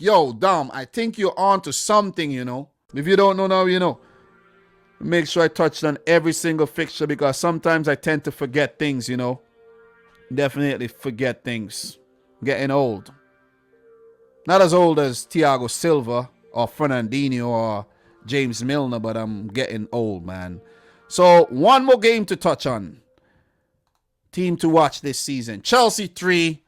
Yo, Dom, I think you're on to something, you know. If you don't know now, you know. Make sure I touched on every single fixture because sometimes I tend to forget things, you know. Definitely forget things. Getting old. Not as old as Thiago Silva or Fernandinho or James Milner, but I'm getting old, man. So, one more game to touch on. Team to watch this season. Chelsea 3,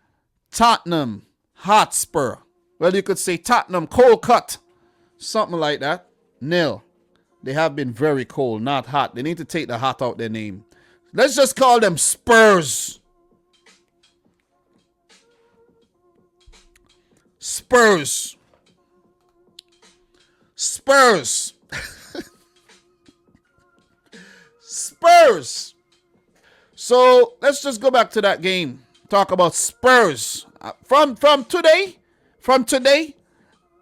Tottenham Hotspur. Well, you could say Tottenham cold cut. Something like that. 0. They have been very cold, not hot. They need to take the hot out their name. Let's just call them Spurs. Spurs. Spurs. Spurs. So let's just go back to that game. Talk about Spurs. From today,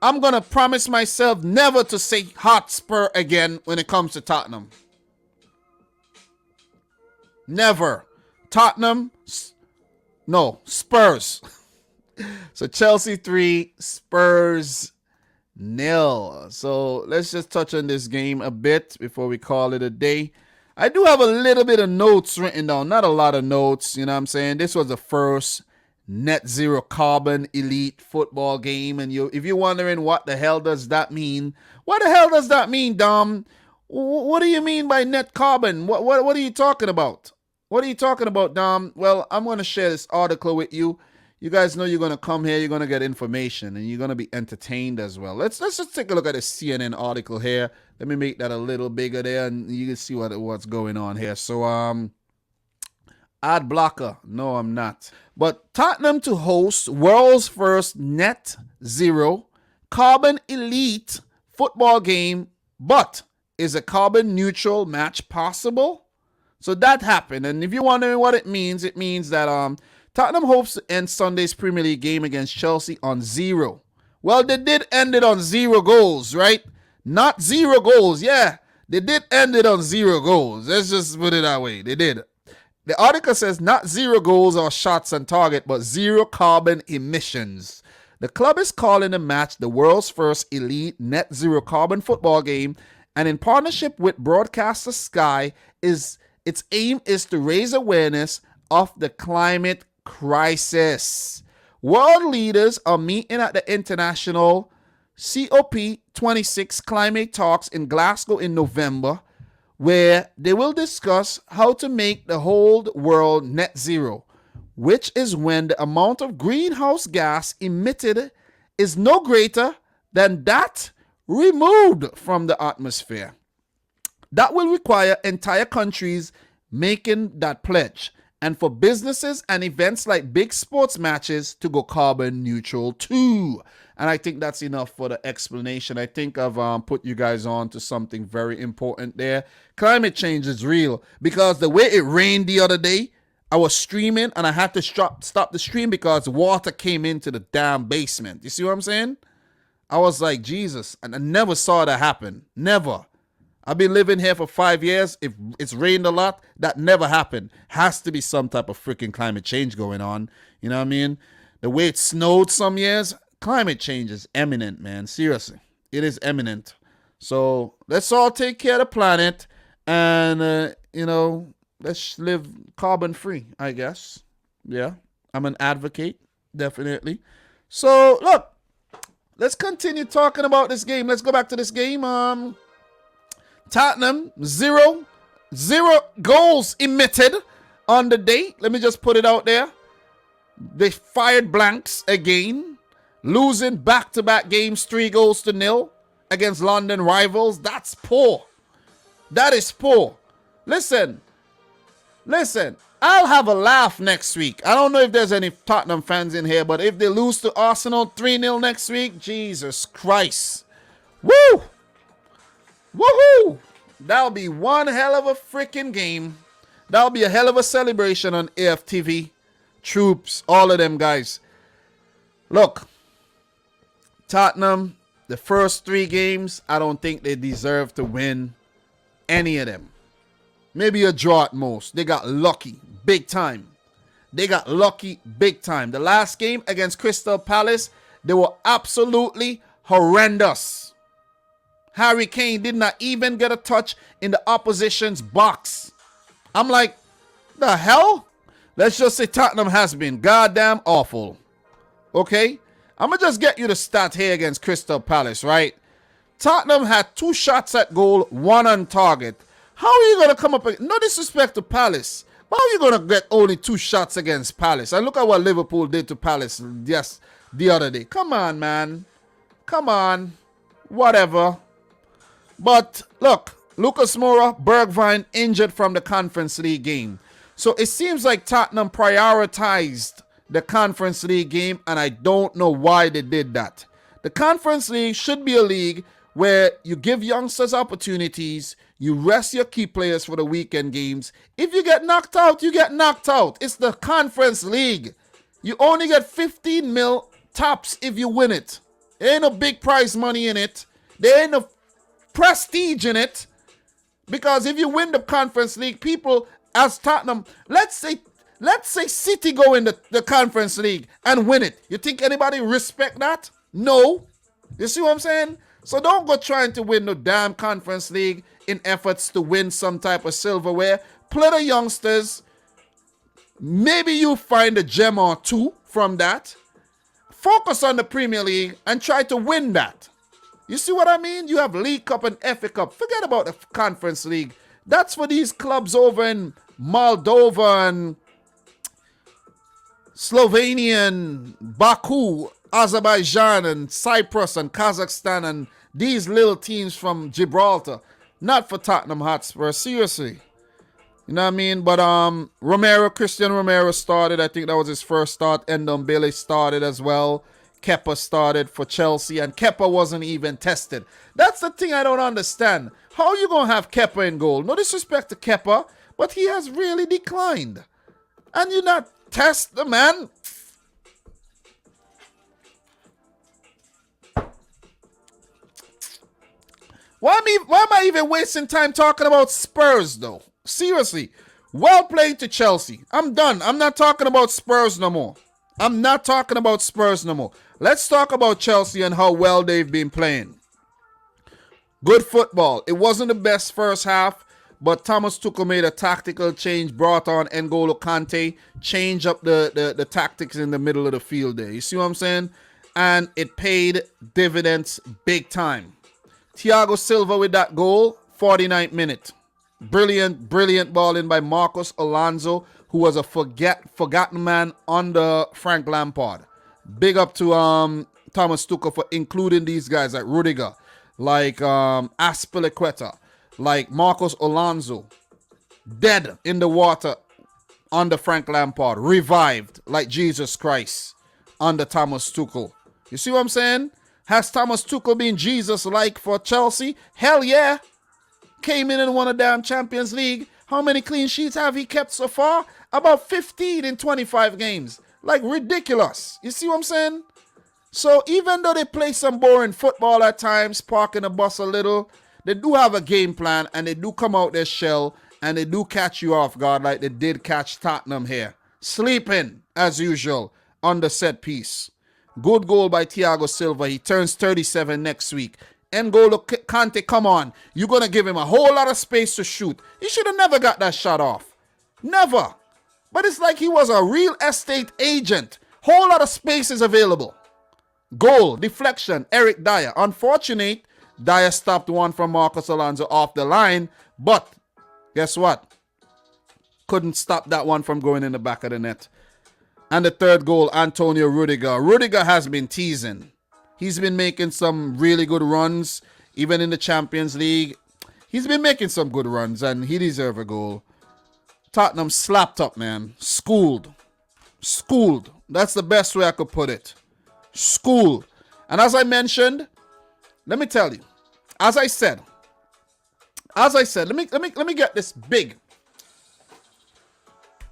I'm going to promise myself never to say Hotspur again when it comes to Tottenham. Never. Tottenham, no, Spurs. So Chelsea 3, Spurs 0. So let's just touch on this game a bit before we call it a day. I do have a little bit of notes written down. Not a lot of notes, you know what I'm saying? This was the first net zero carbon elite football game. And if you're wondering what the hell does that mean, what the hell does that mean, Dom? What do you mean by net carbon? What are you talking about? What are you talking about, Dom? Well, I'm going to share this article with you. You guys know you're going to come here, you're going to get information, and you're going to be entertained as well. Let's just take a look at this CNN article here. Let me make that a little bigger there, and you can see what's going on here. So, ad blocker. No, I'm not. But Tottenham to host world's first net zero carbon elite football game, but is a carbon neutral match possible? So that happened. And if you're wondering what it means that Tottenham hopes to end Sunday's Premier League game against Chelsea on 0. Well, they did end it on 0 goals, right? Not 0 goals. Yeah, they did end it on 0 goals. Let's just put it that way. They did. The article says not 0 goals or shots on target, but 0 carbon emissions. The club is calling the match the world's first elite net zero carbon football game, and in partnership with broadcaster Sky, its aim is to raise awareness of the climate crisis. World leaders are meeting at the international COP26 climate talks in Glasgow in November, where they will discuss how to make the whole world net zero, which is when the amount of greenhouse gas emitted is no greater than that removed from the atmosphere. That will require entire countries making that pledge, and for businesses and events like big sports matches to go carbon neutral too. And I think that's enough for the explanation. I think I've put you guys on to something very important there. Climate change is real, because the way it rained the other day, I was streaming and I had to stop the stream because water came into the damn basement. You see what I'm saying? I was like, Jesus, and I never saw that happen. Never. I've been living here for 5 years. If it's rained a lot, that never happened. Has to be some type of freaking climate change going on. You know what I mean? The way it snowed some years, climate change is imminent, man. Seriously. It is imminent. So let's all take care of the planet and, let's live carbon free, I guess. Yeah. I'm an advocate. Definitely. So, look. Let's continue talking about this game. Let's go back to this game. Tottenham, 0 goals emitted on the day. Let me just put it out there. They fired blanks again, losing back-to-back games 3-0 against London rivals. That's poor. That is poor. Listen. I'll have a laugh next week. I don't know if there's any Tottenham fans in here, but if they lose to Arsenal 3-0 next week, Jesus Christ. Woo! Woohoo! That'll be one hell of a freaking game. That'll be a hell of a celebration on AFTV. Troops, all of them guys. Look, Tottenham, the first 3 games, I don't think they deserve to win any of them. Maybe a draw at most. They got lucky big time. The last game against Crystal Palace, They were absolutely horrendous. Harry Kane did not even get a touch in the opposition's box. I'm like, the hell? Let's just say Tottenham has been goddamn awful. Okay? I'm going to just get you the stat here against Crystal Palace, right? Tottenham had 2 shots at goal, 1 on target. How are you going to come up? No disrespect to Palace. But how are you going to get only 2 shots against Palace? And look at what Liverpool did to Palace the other day. Come on, man. Come on. Whatever. But look, Lucas Moura, Bergwijn injured from the Conference League game. So it seems like Tottenham prioritized the Conference League game, and I don't know why they did that. The Conference League should be a league where you give youngsters opportunities, you rest your key players for the weekend games. If you get knocked out, you get knocked out. It's the Conference League. You only get 15 mil tops if you win it. There ain't no big prize money in it. There ain't no prestige in it. Because if you win the Conference League, people as Tottenham, let's say City go in the Conference League and win it. You think anybody respect that? No. You see what I'm saying? So don't go trying to win the damn Conference League in efforts to win some type of silverware. Play the youngsters. Maybe you find a gem or 2 from that. Focus on the Premier League and try to win that. You see what I mean? You have League Cup and FA Cup. Forget about the Conference League. That's for these clubs over in Moldova and Slovenia and Baku, Azerbaijan and Cyprus and Kazakhstan and these little teams from Gibraltar. Not for Tottenham Hotspur, seriously. You know what I mean? But Christian Romero started. I think that was his first start. Ndombele started as well. Kepa started for Chelsea, and Kepa wasn't even tested. That's the thing I don't understand. How are you going to have Kepa in goal? No disrespect to Kepa, but he has really declined. And you not test the man? Why am I even wasting time talking about Spurs, though? Seriously. Well played to Chelsea. I'm done. I'm not talking about Spurs no more. Let's talk about Chelsea and how well they've been playing. Good football. It wasn't the best first half, but Thomas Tuchel made a tactical change, brought on N'Golo Kante, changed up the tactics in the middle of the field there. You see what I'm saying? And it paid dividends big time. Thiago Silva with that goal, 49th minute. Brilliant ball in by Marcos Alonso, who was a forgotten man under Frank Lampard. Big up to Thomas Tuchel for including these guys like Rudiger, like Aspilicueta, like Marcos Alonso. Dead in the water under Frank Lampard. Revived like Jesus Christ under Thomas Tuchel. You see what I'm saying? Has Thomas Tuchel been Jesus-like for Chelsea? Hell yeah. Came in and won a damn Champions League. How many clean sheets have he kept so far? About 15 in 25 games. Like, ridiculous. You see what I'm saying? So, even though they play some boring football at times, parking the bus a little, they do have a game plan, and they do come out their shell, and they do catch you off guard like they did catch Tottenham here. Sleeping, as usual, on the set piece. Good goal by Thiago Silva. He turns 37 next week. N'Golo Kante, come on. You're going to give him a whole lot of space to shoot. He should have never got that shot off. Never. But it's like he was a real estate agent. Whole lot of spaces available. Goal, deflection, Eric Dyer. Unfortunate, Dyer stopped one from Marcos Alonso off the line. But guess what? Couldn't stop that one from going in the back of the net. And the third goal, Antonio Rudiger. Rudiger has been teasing. He's been making some really good runs, even in the Champions League. He's been making some good runs, and he deserves a goal. Tottenham slapped up, man. Schooled. That's the best way I could put it. Schooled. And as I mentioned, let me tell you, as I said, let me get this big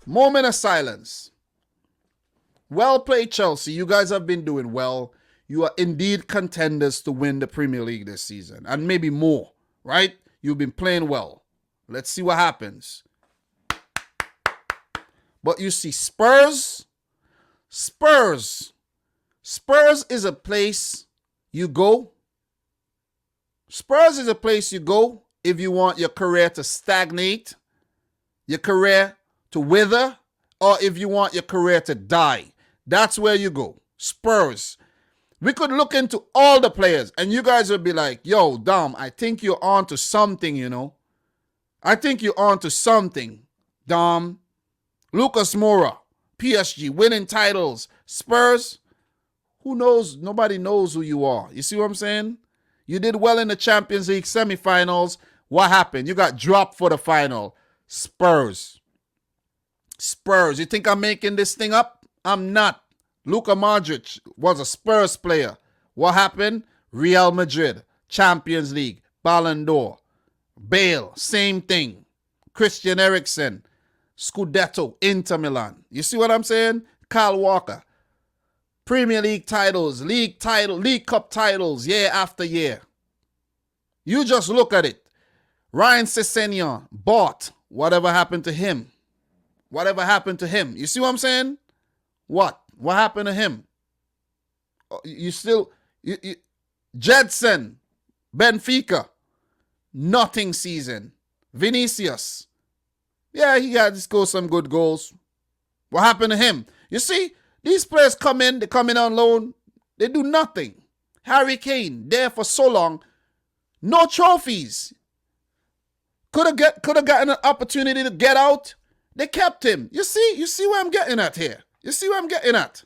moment of silence. Well played, Chelsea. You guys have been doing well. You are indeed contenders to win the Premier League this season. And maybe more, right? You've been playing well. Let's see what happens. But you see, Spurs Spurs is a place you go. Spurs is a place you go if you want your career to stagnate, your career to wither, or if you want your career to die. That's where you go. Spurs. We could look into all the players and you guys would be like, yo, Dom, I think you're on to something, you know. I think you're on to something, Dom. Lucas Moura, PSG, winning titles. Spurs, who knows? Nobody knows who you are. You see what I'm saying? You did well in the Champions League semifinals. What happened? You got dropped for the final. Spurs. Spurs. You think I'm making this thing up? I'm not. Luka Modric was a Spurs player. What happened? Real Madrid, Champions League, Ballon d'Or. Bale, same thing. Christian Eriksen, Scudetto, Inter Milan. You see what I'm saying? Kyle Walker, Premier League titles, league cup titles, year after year. You just look at it. Ryan Sessegnon bought. Whatever happened to him? Whatever happened to him? You see what I'm saying? What happened to him? Jedson, Benfica, nothing season. Vinicius, yeah, he got to score some good goals. What happened to him? You see, these players come in, they come in on loan, they do nothing. Harry Kane, there for so long, no trophies. Could have gotten an opportunity to get out. They kept him. You see where I'm getting at here. You see where I'm getting at.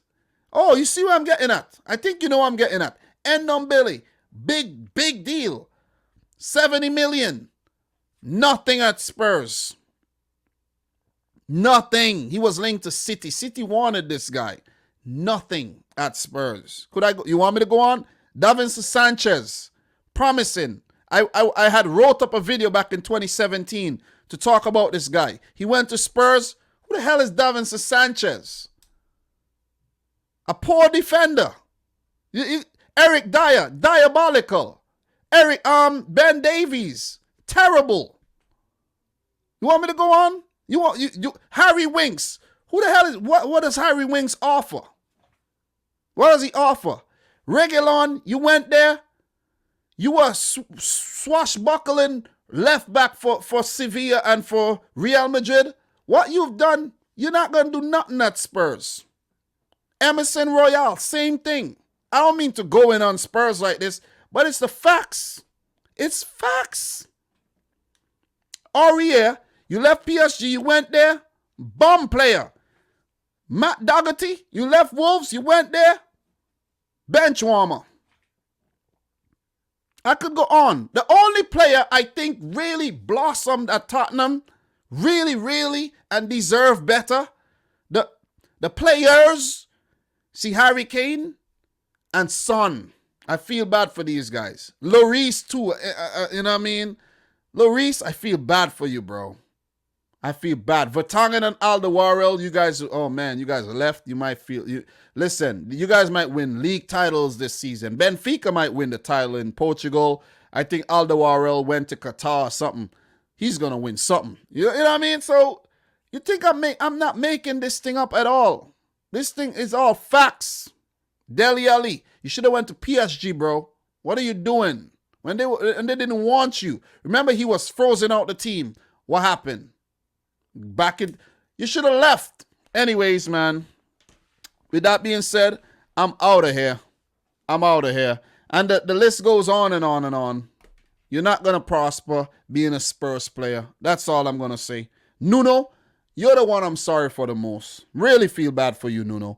Oh, you see where I'm getting at. I think you know where I'm getting at. Billy, big deal. 70 million. Nothing at Spurs. Nothing. He was linked to City. City wanted this guy. Nothing at Spurs. Could I go? You want me to go on? Davinson Sanchez. Promising. I had wrote up a video back in 2017 to talk about this guy. He went to Spurs. Who the hell is Davinson Sanchez? A poor defender. Eric Dyer, diabolical. Ben Davies, terrible. You want me to go on? Harry Winks. Who the hell is what does Harry Winks offer? What does he offer? Reguilon, you went there. You were swashbuckling left back for Sevilla and for Real Madrid. What you've done, you're not going to do nothing at Spurs. Emerson Royale, same thing. I don't mean to go in on Spurs like this, but it's the facts. It's facts. Aurier, you left PSG, you went there. Bomb player. Matt Dougherty, you left Wolves, you went there. Bench warmer. I could go on. The only player I think really blossomed at Tottenham, really, and deserved better, the players, see Harry Kane and Son. I feel bad for these guys. Lloris too, you know what I mean? Lloris, I feel bad for you, bro. I feel bad. Vertonghen and Alderweireld, you guys, oh man, you guys are left. You might feel, listen, you guys might win league titles this season. Benfica might win the title in Portugal. I think Alderweireld went to Qatar or something. He's going to win something. You know what I mean? So you think I'm not making this thing up at all. This thing is all facts. Dele Alli, you should have went to PSG, bro. What are you doing? And they didn't want you. Remember, he was frozen out the team. What happened? You should have left. Anyways, man. With that being said, I'm out of here. And the list goes on and on and on. You're not going to prosper being a Spurs player. That's all I'm going to say. Nuno, you're the one I'm sorry for the most. Really feel bad for you, Nuno.